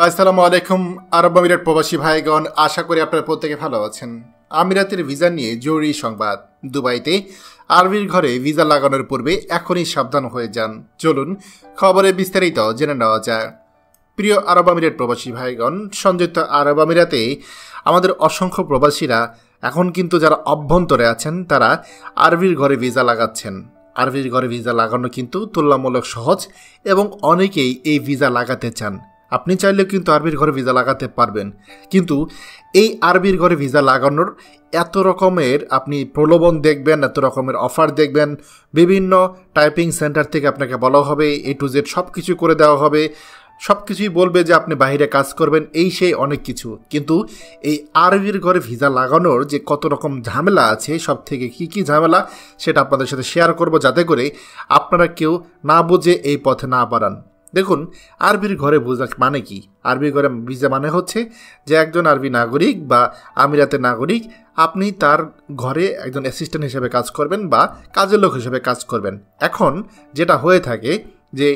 আসসালামু আলাইকুম আরব আমিরাত প্রবাসী ভাইগণ, আশা করি আপনারা প্রত্যেকে ভালো আছেন। আমিরাতের ভিসা নিয়ে জরুরি সংবাদ। দুবাইতে আরবির ঘরে ভিসা লাগানোর পূর্বে এখনই সাবধান হয়ে যান। চলুন খবরে বিস্তারিত জেনে নেওয়া যায়। প্রিয় আরব আমিরাত প্রবাসী ভাইগণ, সংযুক্ত আরব আমিরাতে আমাদের অসংখ্য প্রবাসীরা এখন কিন্তু যারা অভ্যন্তরে আছেন তারা আরবির ঘরে ভিসা লাগাচ্ছেন। আরবির ঘরে ভিসা লাগানো কিন্তু তুলনামূলক সহজ এবং অনেকেই এই ভিসা লাগাতে চান। আপনি চাইলেও কিন্তু আরবির ঘরে ভিসা লাগাতে পারবেন, কিন্তু এই আরবির ঘরে ভিসা লাগানোর এত রকমের আপনি প্রলোভন দেখবেন, এত রকমের অফার দেখবেন। বিভিন্ন টাইপিং সেন্টার থেকে আপনাকে বলা হবে A to Z সব কিছু করে দেওয়া হবে, সব কিছুই বলবে যে আপনি বাইরে কাজ করবেন, এই সেই অনেক কিছু। কিন্তু এই আরবির ঘরে ভিসা লাগানোর যে কত রকম ঝামেলা আছে, সব থেকে কী ঝামেলা সেটা আপনাদের সাথে শেয়ার করব, যাতে করে আপনারা কেউ না বুঝে এই পথে না বাড়ান। দেখুন, আরবির ঘরে ভিসা মানে কি? আরবির ঘরে ভিসা মানে হচ্ছে যে একজন আরবি নাগরিক বা আমিরাতের নাগরিক, আপনি তার ঘরে একজন অ্যাসিস্ট্যান্ট হিসেবে কাজ করবেন বা কাজের লোক হিসেবে কাজ করবেন। এখন যেটা হয়ে থাকে যে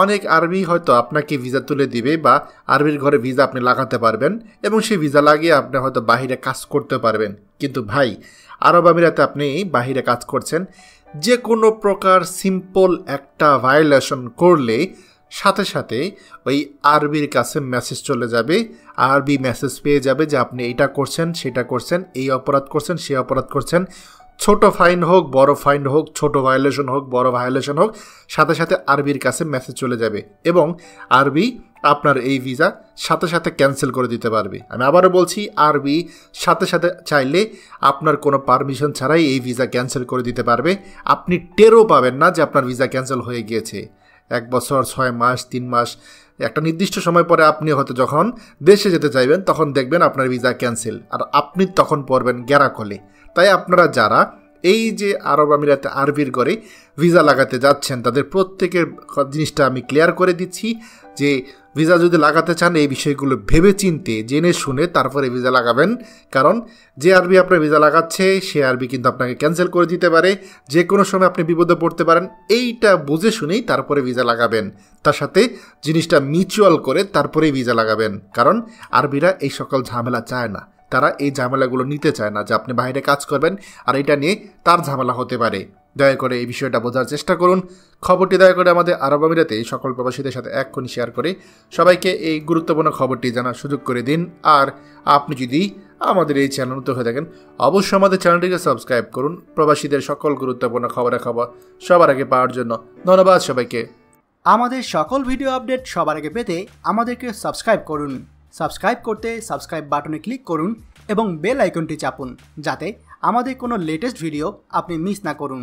অনেক আরবি হয়তো আপনাকে ভিসা তুলে দিবে বা আরবির ঘরে ভিসা আপনি লাগাতে পারবেন এবং সেই ভিসা লাগিয়ে আপনি হয়তো বাহিরে কাজ করতে পারবেন। কিন্তু ভাই, আরব আমিরাতে আপনি বাহিরে কাজ করছেন, যে কোনো প্রকার সিম্পল একটা ভায়োলেশন করলে সাথে সাথে ওই আরবির কাছে মেসেজ চলে যাবে, আরবি মেসেজ পেয়ে যাবে যে আপনি এইটা করছেন, সেটা করছেন, এই অপরাধ করছেন, সেই অপরাধ করছেন। ছোট ফাইন হোক, বড় ফাইন হোক, ছোট ভায়োলেশন হোক, বড় ভায়োলেশন হোক, সাথে সাথে আরবির কাছে মেসেজ চলে যাবে এবং আরবি আপনার এই ভিসা সাথে সাথে ক্যান্সেল করে দিতে পারবে। আমি আবারও বলছি, আরবি সাথে সাথে চাইলে আপনার কোনো পারমিশন ছাড়াই এই ভিসা ক্যান্সেল করে দিতে পারবে। আপনি টেরও পাবেন না যে আপনার ভিসা ক্যান্সেল হয়ে গিয়েছে। 1 বছর, 6 মাস, 3 মাস, একটা নির্দিষ্ট সময় পরে আপনি হয়তো যখন দেশে যেতে চাইবেন তখন দেখবেন আপনার ভিসা ক্যান্সেল, আর আপনি তখন পড়বেন গ্যারাকলে। তাই আপনারা যারা এই যে আরব আমিরাতে আরবির ঘরে ভিসা লাগাতে যাচ্ছেন তাদের প্রত্যেকের জিনিসটা আমি ক্লিয়ার করে দিচ্ছি যে ভিসা যদি লাগাতে চান এই বিষয়গুলো ভেবে চিন্তে জেনে শুনে তারপরে ভিসা লাগাবেন। কারণ যে আরবি আপনার ভিসা লাগাচ্ছে সে আরবি কিন্তু আপনাকে ক্যান্সেল করে দিতে পারে, যে কোনো সময় আপনি বিপদে পড়তে পারেন। এইটা বুঝে শুনেই তারপরে ভিসা লাগাবেন, তার সাথে জিনিসটা মিউচুয়াল করে তারপরেই ভিসা লাগাবেন। কারণ আরবিরা এই সকল ঝামেলা চায় না, তারা এই ঝামেলাগুলো নিতে চায় না যে আপনি বাইরে কাজ করবেন আর এটা নিয়ে তার ঝামেলা হতে পারে। দয়া করে এই বিষয়টা বোঝার চেষ্টা করুন। খবরটি দয়া করে আমাদের আরব আমিরাতে সকল প্রবাসীদের সাথে এক্ষুনি শেয়ার করে সবাইকে এই গুরুত্বপূর্ণ খবরটি জানার সুযোগ করে দিন। আর আপনি যদি আমাদের এই চ্যানেল নতুন হয়ে থাকেন, অবশ্যই আমাদের চ্যানেলটিকে সাবস্ক্রাইব করুন প্রবাসীদের সকল গুরুত্বপূর্ণ খবর সবার আগে পাওয়ার জন্য। ধন্যবাদ সবাইকে। আমাদের সকল ভিডিও আপডেট সবার আগে পেতে আমাদেরকে সাবস্ক্রাইব করুন। সাবস্ক্রাইব করতে সাবস্ক্রাইব বাটনে ক্লিক করুন এবং বেল আইকনটি চাপুন, যাতে আমাদের কোনো লেটেস্ট ভিডিও আপনি মিস না করুন।